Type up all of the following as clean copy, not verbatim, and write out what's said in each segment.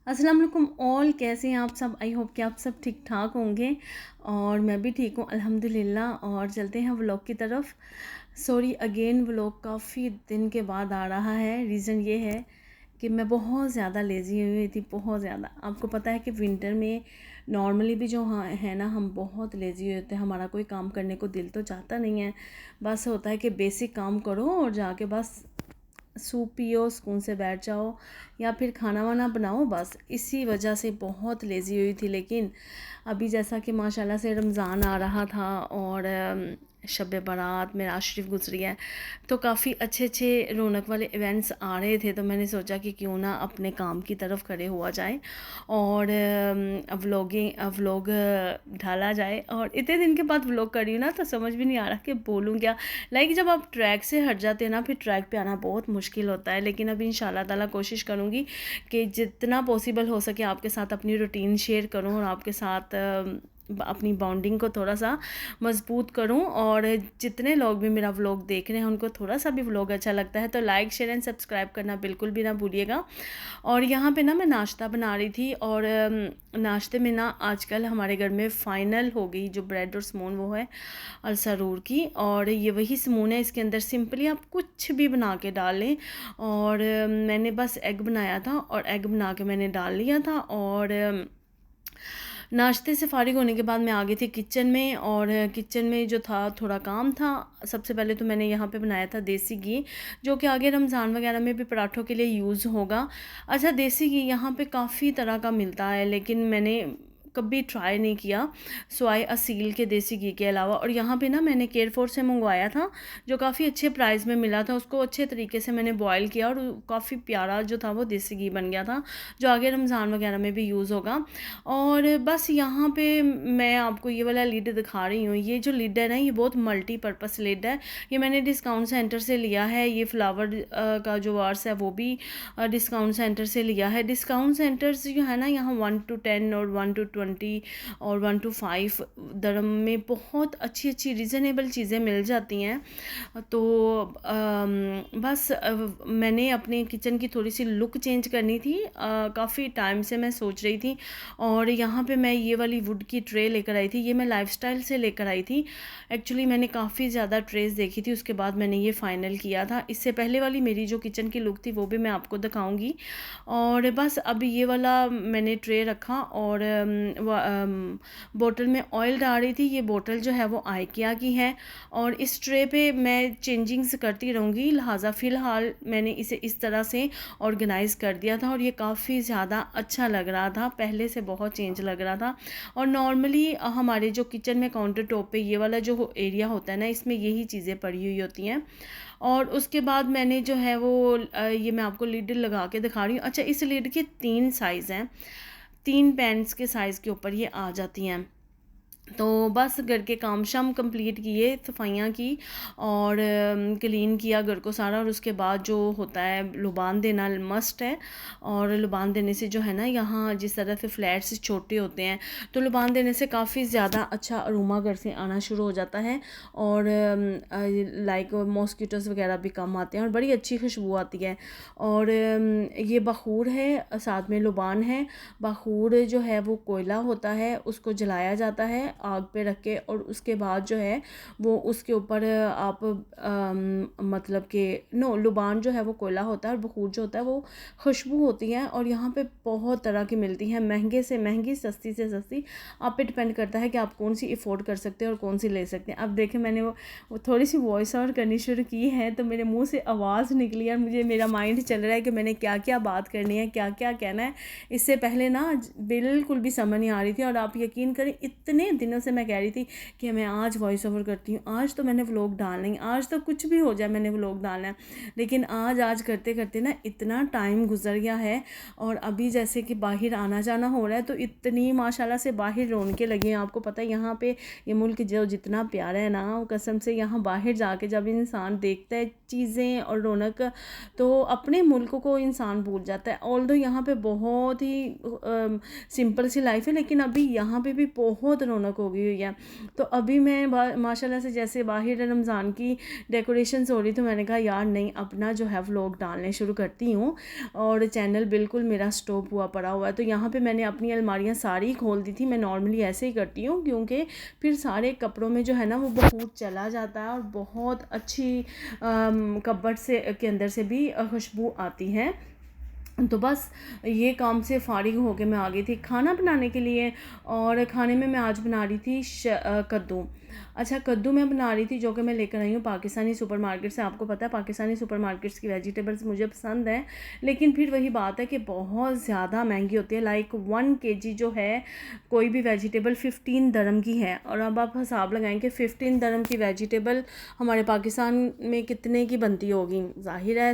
अस्सलाम वालेकुम ऑल, कैसे हैं आप सब। आई होप कि आप सब ठीक ठाक होंगे और मैं भी ठीक हूँ अल्हम्दुलिल्लाह। और चलते हैं व्लॉग की तरफ। सॉरी अगेन, व्लॉग काफ़ी दिन के बाद आ रहा है। रीज़न ये है कि मैं बहुत ज़्यादा लेज़ी हुई थी, बहुत ज़्यादा। आपको पता है कि विंटर में नॉर्मली भी जो हाँ है ना, हम बहुत लेज़ी होते हैं। हमारा कोई काम करने को दिल तो चाहता नहीं है। बस होता है कि बेसिक काम करो और जाके बस सूप पियो, सुकून से बैठ जाओ या फिर खाना वाना बनाओ। बस इसी वजह से बहुत लेज़ी हुई थी। लेकिन अभी जैसा कि माशाल्लाह से रमज़ान आ रहा था और शब बारात में रात शरीफ गुजरी है, तो काफ़ी अच्छे अच्छे रौनक वाले इवेंट्स आ रहे थे। तो मैंने सोचा कि क्यों ना अपने काम की तरफ खड़े हुआ जाए और व्लॉग ढाला जाए। और इतने दिन के बाद व्लॉग कर रही हूँ ना, तो समझ भी नहीं आ रहा कि बोलूँ क्या। जब आप ट्रैक से हट जाते हैं ना, फिर ट्रैक पे आना बहुत मुश्किल होता है। लेकिन अभी इंशाल्लाह ताला कोशिश करूँगी कि जितना पॉसिबल हो सके आपके साथ अपनी रूटीन शेयर करूँ और आपके साथ अपनी बॉन्डिंग को थोड़ा सा मजबूत करूं। और जितने लोग भी मेरा व्लॉग देख रहे हैं उनको थोड़ा सा भी व्लॉग अच्छा लगता है तो लाइक शेयर एंड सब्सक्राइब करना बिल्कुल भी ना भूलिएगा। और यहाँ पे ना मैं नाश्ता बना रही थी और नाश्ते में ना आजकल हमारे घर में फ़ाइनल हो गई जो ब्रेड और समून, वो है अलसरूर की। और ये वही समून है, इसके अंदर सिंपली आप कुछ भी बना के डाल लें। और मैंने बस एग बनाया था और एग बना के मैंने डाल लिया था। और नाश्ते से फ़ारिग होने के बाद मैं आ गई थी किचन में। और किचन में जो था थोड़ा काम था। सबसे पहले तो मैंने यहाँ पे बनाया था देसी घी, जो कि आगे रमज़ान वगैरह में भी पराठों के लिए यूज़ होगा। अच्छा, देसी घी यहाँ पे काफ़ी तरह का मिलता है, लेकिन मैंने कभी ट्राई नहीं किया स्वाय असील के देसी घी के अलावा। और यहाँ पे ना मैंने केयरफोर से मंगवाया था, जो काफ़ी अच्छे प्राइस में मिला था। उसको अच्छे तरीके से मैंने बॉयल किया और काफ़ी प्यारा जो था वो देसी घी बन गया था, जो आगे रमज़ान वगैरह में भी यूज़ होगा। और बस यहाँ पे मैं आपको ये वाला लिड दिखा रही हूँ। ये जो लिड है ना, ये बहुत मल्टीपर्पज़ लिड है। ये मैंने डिस्काउंट सेंटर से लिया है। ये फ्लावर का जो वार्स है वो भी डिस्काउंट सेंटर से लिया है। डिस्काउंट सेंटर्स जो है ना, यहाँ 1 to 10 और 1 to 20 और 1 to 5 दरम में बहुत अच्छी अच्छी रीज़नेबल चीज़ें मिल जाती हैं। तो बस मैंने अपने किचन की थोड़ी सी लुक चेंज करनी थी। काफ़ी टाइम से मैं सोच रही थी। और यहाँ पे मैं ये वाली वुड की ट्रे लेकर आई थी। ये मैं लाइफस्टाइल से लेकर आई थी। एक्चुअली मैंने काफ़ी ज़्यादा ट्रेस देखी थी, उसके बाद मैंने ये फ़ाइनल किया था। इससे पहले वाली मेरी जो किचन की लुक थी वो भी मैं आपको दिखाऊंगी। और बस अभी ये वाला मैंने ट्रे रखा और बोतल में ऑयल डाल रही थी। ये बोतल जो है वो आइकिया की है और इस ट्रे पे मैं चेंजिंग्स करती रहूँगी। लिहाजा फ़िलहाल मैंने इसे इस तरह से ऑर्गेनाइज़ कर दिया था और ये काफ़ी ज़्यादा अच्छा लग रहा था, पहले से बहुत चेंज लग रहा था। और नॉर्मली हमारे जो किचन में काउंटर टॉप पे ये वाला जो एरिया होता है ना, इसमें यही चीज़ें पड़ी हुई होती हैं। और उसके बाद मैंने जो है वो ये मैं आपको लिड लगा के दिखा रही हूँ। अच्छा, इस लिड के 3 साइज़ हैं, 3 पैंट्स के साइज़ के ऊपर ये आ जाती हैं। तो बस घर के काम शाम कंप्लीट किए, सफाइयाँ की और क्लीन किया घर को सारा। और उसके बाद जो होता है लुबान देना मस्ट है। और लुबान देने से जो है ना, यहाँ जिस तरह से फ्लैट्स छोटे होते हैं तो लुबान देने से काफ़ी ज़्यादा अच्छा अरोमा घर से आना शुरू हो जाता है। और मॉस्किटोज़ वगैरह भी कम आते हैं और बड़ी अच्छी खुशबू आती है। और ये बखूर है, साथ में लुबान है। बखूर जो है वो कोयला होता है, उसको जलाया जाता है आग पे रख के। और उसके बाद जो है वो उसके ऊपर आप मतलब कि लुबान जो है वो कोयला होता है और बखूर जो होता है वो खुशबू होती है। और यहाँ पे बहुत तरह की मिलती हैं, महंगे से महंगी, सस्ती से सस्ती। आप पे डिपेंड करता है कि आप कौन सी अफोर्ड कर सकते हैं और कौन सी ले सकते हैं। अब देखें, मैंने वो थोड़ी सी वॉइस ओवर करनी शुरू की है तो मेरे मुंह से आवाज़ निकली और मुझे मेरा माइंड चल रहा है कि मैंने क्या क्या बात करनी है, क्या क्या कहना है। इससे पहले ना बिल्कुल भी समझ नहीं आ रही थी। और आप यकीन करें, इतने दिनों से मैं कह रही थी कि मैं आज वॉइस ओवर करती हूँ, आज तो मैंने व्लॉग डालना है, आज तो कुछ भी हो जाए मैंने व्लॉग डालना है। लेकिन आज करते करते ना इतना टाइम गुजर गया है। और अभी जैसे कि बाहर आना जाना हो रहा है तो इतनी माशाल्लाह से बाहर रौनकें लगी हैं। आपको पता है यहाँ पे ये मुल्क जो जितना प्यारा है ना, कसम से यहाँ बाहर जाके जब इंसान देखता है चीज़ें और रौनक, तो अपने मुल्क को इंसान भूल जाता है। ऑल्दो यहाँ पे बहुत ही सिंपल सी लाइफ है, लेकिन अभी यहाँ पे भी बहुत रौनक रौनक हो गई हुई है। तो अभी मैं माशाल्लाह से जैसे बाहर रमज़ान की डेकोरेशंस हो रही, तो मैंने कहा यार नहीं, अपना जो है व्लॉग डालने शुरू करती हूँ। और चैनल बिल्कुल मेरा स्टॉप हुआ पड़ा हुआ है। तो यहाँ पे मैंने अपनी अलमारियाँ सारी खोल दी थी। मैं नॉर्मली ऐसे ही करती हूँ, क्योंकि फिर सारे कपड़ों में जो है ना वो बहुत चला जाता है और बहुत अच्छी कपबोर्ड से के अंदर से भी खुशबू आती है। तो बस ये काम से फ़ारिग होके मैं आ गई थी खाना बनाने के लिए। और खाने में मैं आज बना रही थी कद्दू। अच्छा, कद्दू मैं बना रही थी, जो कि मैं लेकर आई हूँ पाकिस्तानी सुपरमार्केट से। आपको पता है पाकिस्तानी सुपरमार्केट्स की वेजिटेबल्स मुझे पसंद है, लेकिन फिर वही बात है कि बहुत ज़्यादा महंगी होती है। लाइक 1 kg जो है कोई भी वेजिटेबल 15 दरम की है। और अब आप हिसाब लगाएं कि 15 दरम की वेजिटेबल हमारे पाकिस्तान में कितने की बनती होगी। ज़ाहिर है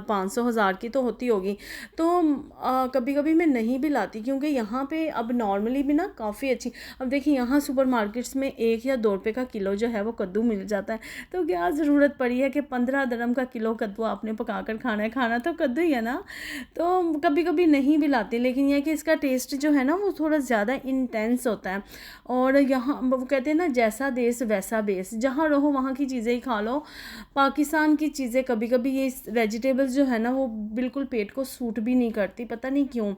500-1000 की तो होती होगी। तो कभी कभी मैं नहीं भी लाती, क्योंकि यहाँ पे अब नॉर्मली भी ना काफ़ी अच्छी, अब देखिए यहाँ सुपरमार्केट्स में 1 या 2 रुपये का किलो जो है वो कद्दू मिल जाता है। तो क्या ज़रूरत पड़ी है कि 15 दरम का किलो कद्दू आपने पका कर खाना है, खाना तो कद्दू ही है ना। तो कभी कभी नहीं भी लाती, लेकिन यह कि इसका टेस्ट जो है ना वो थोड़ा ज़्यादा इंटेंस होता है। और यहाँ वो कहते हैं ना, जैसा देश वैसा बेस, जहाँ रहो वहाँ की चीज़ें ही खा लो। पाकिस्तान की चीज़ें कभी कभी ये वेजिटेबल्स जो है ना वो बिल्कुल पेट को सूट भी नहीं करती, पता नहीं क्यों।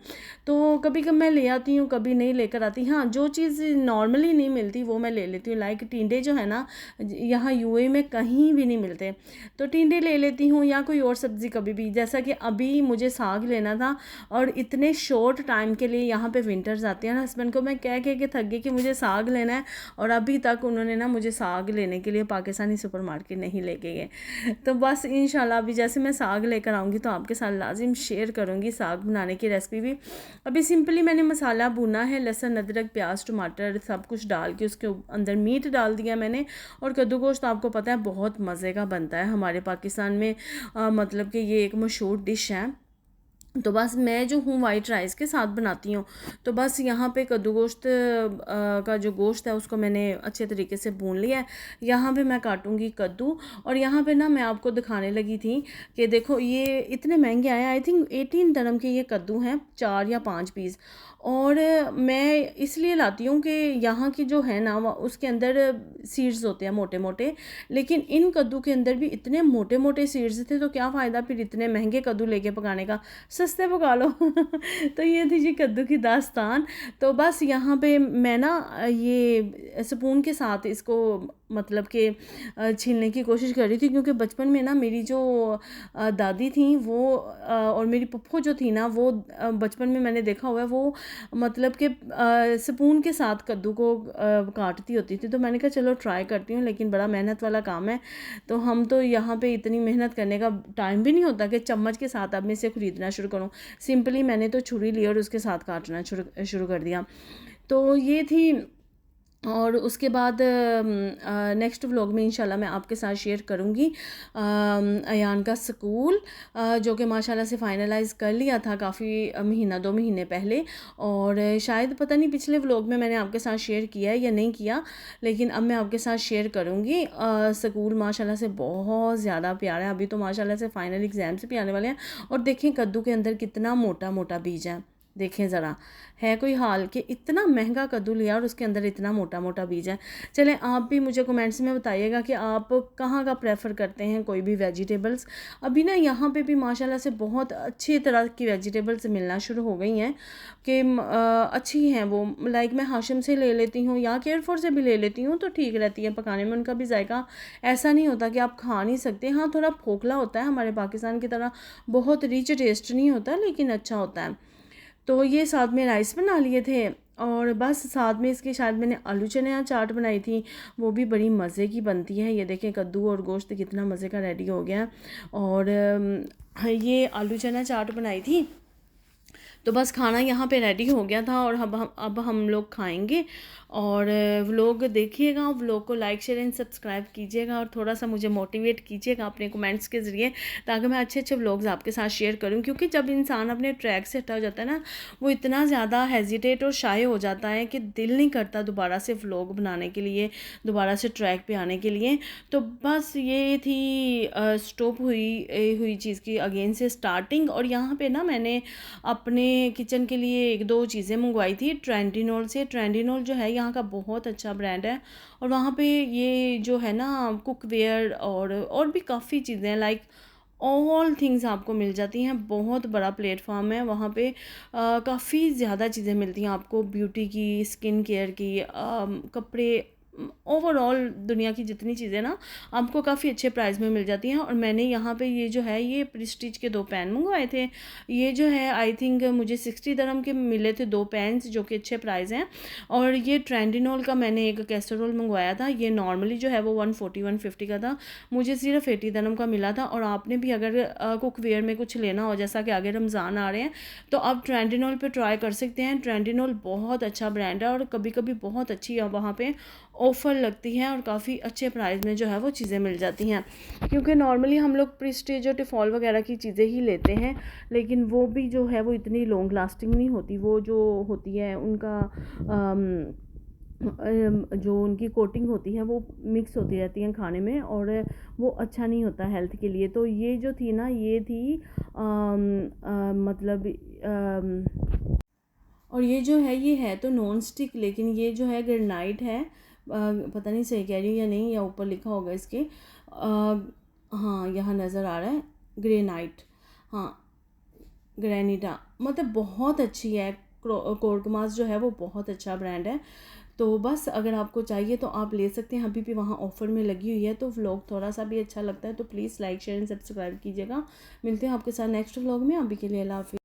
तो कभी कभी मैं ले आती हूँ, कभी नहीं लेकर आती। हाँ, जो चीज़ नॉर्मली नहीं मिलती वो मैं ले लेती हूँ। लाइक टिंडे जो है ना, यहाँ यूएई में कहीं भी नहीं मिलते, तो टिंडे ले लेती हूँ, या कोई और सब्ज़ी कभी भी। जैसा कि अभी मुझे साग लेना था, और इतने शॉर्ट टाइम के लिए यहाँ पे विंटर्स आते हैं ना, हस्बैंड को मैं कह के थक गई कि मुझे साग लेना है, और अभी तक उन्होंने ना मुझे साग लेने के लिए पाकिस्तानी सुपरमार्केट नहीं लेके गए। तो बस इंशाल्लाह अभी जैसे मैं साग लेकर आऊँगी तो आपके साथ लाजिम शेयर करूँगी साग बनाने की रेसिपी भी। अभी सिंपली मैंने मसाला भुना है, लहसुन अदरक प्याज टमाटर सब कुछ डाल के उसके अंदर मीट डाल दिया मैंने। और कद्दू गोश्त आपको पता है बहुत मज़े का बनता है हमारे पाकिस्तान में, मतलब कि ये एक मशहूर डिश है। तो बस मैं जो हूँ वाइट राइस के साथ बनाती हूँ। तो बस यहाँ पे कद्दू गोश्त का जो गोश्त है उसको मैंने अच्छे तरीके से भून लिया है। यहाँ पे मैं काटूँगी कद्दू। और यहाँ पे ना मैं आपको दिखाने लगी थी कि देखो ये इतने महंगे आए, आई थिंक 18 दरम के ये कद्दू हैं, 4 या 5 पीस। और मैं इसलिए लाती हूँ कि यहाँ की जो है ना उसके अंदर सीड्स होते हैं मोटे मोटे, लेकिन इन कद्दू के अंदर भी इतने मोटे मोटे सीड्स थे, तो क्या फ़ायदा फिर इतने महंगे कद्दू लेके पकाने का, सस्ते पका लो। तो ये थी जी कद्दू की दास्तान। तो बस यहाँ पे मैं ना ये स्पून के साथ इसको मतलब कि छीलने की कोशिश कर रही थी, क्योंकि बचपन में ना मेरी जो दादी थी वो और मेरी पप्पू जो थी ना वो बचपन में मैंने देखा हुआ है, वो मतलब कि स्पून के साथ कद्दू को काटती होती थी। तो मैंने कहा चलो ट्राई करती हूँ, लेकिन बड़ा मेहनत वाला काम है। तो हम तो यहाँ पे इतनी मेहनत करने का टाइम भी नहीं होता कि चम्मच के साथ अब मैं इसे ख़रीदना शुरू करूँ। सिंपली मैंने तो छुरी ली और उसके साथ काटना शुरू कर दिया। तो ये थी। और उसके बाद नेक्स्ट व्लॉग में इंशाल्लाह मैं आपके साथ शेयर करूँगी अयान का स्कूल, जो कि माशाल्लाह से फाइनलाइज़ कर लिया था काफ़ी 1-2 महीने पहले। और शायद पता नहीं पिछले व्लॉग में मैंने आपके साथ शेयर किया है या नहीं किया, लेकिन अब मैं आपके साथ शेयर करूँगी। स्कूल माशाल्लाह से बहुत ज़्यादा प्यारा है। अभी तो माशाल्लाह से फाइनल एग्ज़ाम्स भी आने वाले हैं। और देखें कद्दू के अंदर कितना मोटा मोटा बीज है, देखें ज़रा, है कोई हाल कि इतना महंगा कद्दू लिया और उसके अंदर इतना मोटा मोटा बीज है। चलें आप भी मुझे कमेंट्स में बताइएगा कि आप कहाँ का प्रेफर करते हैं कोई भी वेजिटेबल्स। अभी ना यहाँ पे भी माशाल्लाह से बहुत अच्छी तरह की वेजिटेबल्स मिलना शुरू हो गई हैं कि अच्छी हैं वो। लाइक मैं हाशिम से ले लेती हूँ या केयरफॉर से भी ले लेती हूँ, तो ठीक रहती है पकाने में, उनका भी जायका ऐसा नहीं होता कि आप खा नहीं सकते। हाँ, थोड़ा खोखला होता है, हमारे पाकिस्तान की तरह बहुत रिच टेस्ट नहीं होता, लेकिन अच्छा होता है। तो ये साथ में राइस बना लिए थे, और बस साथ में इसके शायद मैंने आलू चने चाट बनाई थी, वो भी बड़ी मज़े की बनती है। ये देखें कद्दू और गोश्त कितना मज़े का रेडी हो गया। और ये आलू चना चाट बनाई थी। तो बस खाना यहाँ पे रेडी हो गया था, और अब हम लोग खाएंगे। और व्लॉग देखिएगा, व्लॉग को लाइक शेयर एंड सब्सक्राइब कीजिएगा, और थोड़ा सा मुझे मोटिवेट कीजिएगा अपने कमेंट्स के ज़रिए, ताकि मैं अच्छे अच्छे व्लॉग्स आपके साथ शेयर करूं। क्योंकि जब इंसान अपने ट्रैक से हटा हो जाता है ना, वो इतना ज़्यादा हेजिटेट और शाय हो जाता है कि दिल नहीं करता दोबारा से व्लॉग बनाने के लिए, दोबारा से ट्रैक पे आने के लिए। तो बस ये थी स्टॉप हुई चीज़ की अगेन से स्टार्टिंग। और यहाँ पर ना मैंने अपने किचन के लिए 1-2 चीज़ें मंगवाई थी ट्रेंडिनोल से। ट्रेंडिनोल जो है यहाँ का बहुत अच्छा ब्रांड है, और वहाँ पे ये जो है ना कुकवेयर और भी काफ़ी चीज़ें लाइक ऑल थिंग्स आपको मिल जाती हैं। बहुत बड़ा प्लेटफॉर्म है वहाँ पे, काफ़ी ज़्यादा चीज़ें मिलती हैं आपको, ब्यूटी की, स्किन केयर की, कपड़े, ओवरऑल दुनिया की जितनी चीज़ें ना आपको काफ़ी अच्छे प्राइस में मिल जाती हैं। और मैंने यहाँ पे ये जो है ये प्रेस्टीज के 2 पेन मंगवाए थे। ये जो है आई थिंक मुझे 60 dirham के मिले थे 2 पेन्स, जो कि अच्छे प्राइस हैं। और ये ट्रेंडिनोल का मैंने एक कैसरोल मंगवाया था, ये नॉर्मली जो है वो 140-150 का था, मुझे सिर्फ 80 dirham का मिला था। और आपने भी अगर कुकवेयर में कुछ लेना हो, जैसा कि आगे रमज़ान आ रहे हैं, तो आप ट्रेंडिनोल पे ट्राई कर सकते हैं। ट्रेंडिनोल बहुत अच्छा ब्रांड है, और कभी कभी बहुत अच्छी वहाँ पे ऑफ़र लगती है और काफ़ी अच्छे प्राइस में जो है वो चीज़ें मिल जाती हैं। क्योंकि नॉर्मली हम लोग प्रेस्टीज और टिफ़ॉल वगैरह की चीज़ें ही लेते हैं, लेकिन वो भी जो है वो इतनी लॉन्ग लास्टिंग नहीं होती। वो जो होती है उनका जो उनकी कोटिंग होती है वो मिक्स होती रहती हैं खाने में, और वो अच्छा नहीं होता हेल्थ के लिए। तो ये जो थी ना, ये थी मतलब और ये जो है ये है तो नॉन स्टिक, लेकिन ये जो है ग्रेनाइट है। पता नहीं सही कह रही हूँ या नहीं, या ऊपर लिखा होगा इसके। हाँ, यहाँ नज़र आ रहा है ग्रेनाइट, हाँ ग्रेनिटा, मतलब बहुत अच्छी है। कोर्कमास जो है वो बहुत अच्छा ब्रांड है। तो बस अगर आपको चाहिए तो आप ले सकते हैं, अभी भी वहाँ ऑफ़र में लगी हुई है। तो व्लॉग थोड़ा सा भी अच्छा लगता है तो please like share and subscribe कीजिएगा। मिलते हैं आपके साथ नेक्स्ट व्लॉग में, अभी के लिए अल्लाह हाफ़िज़।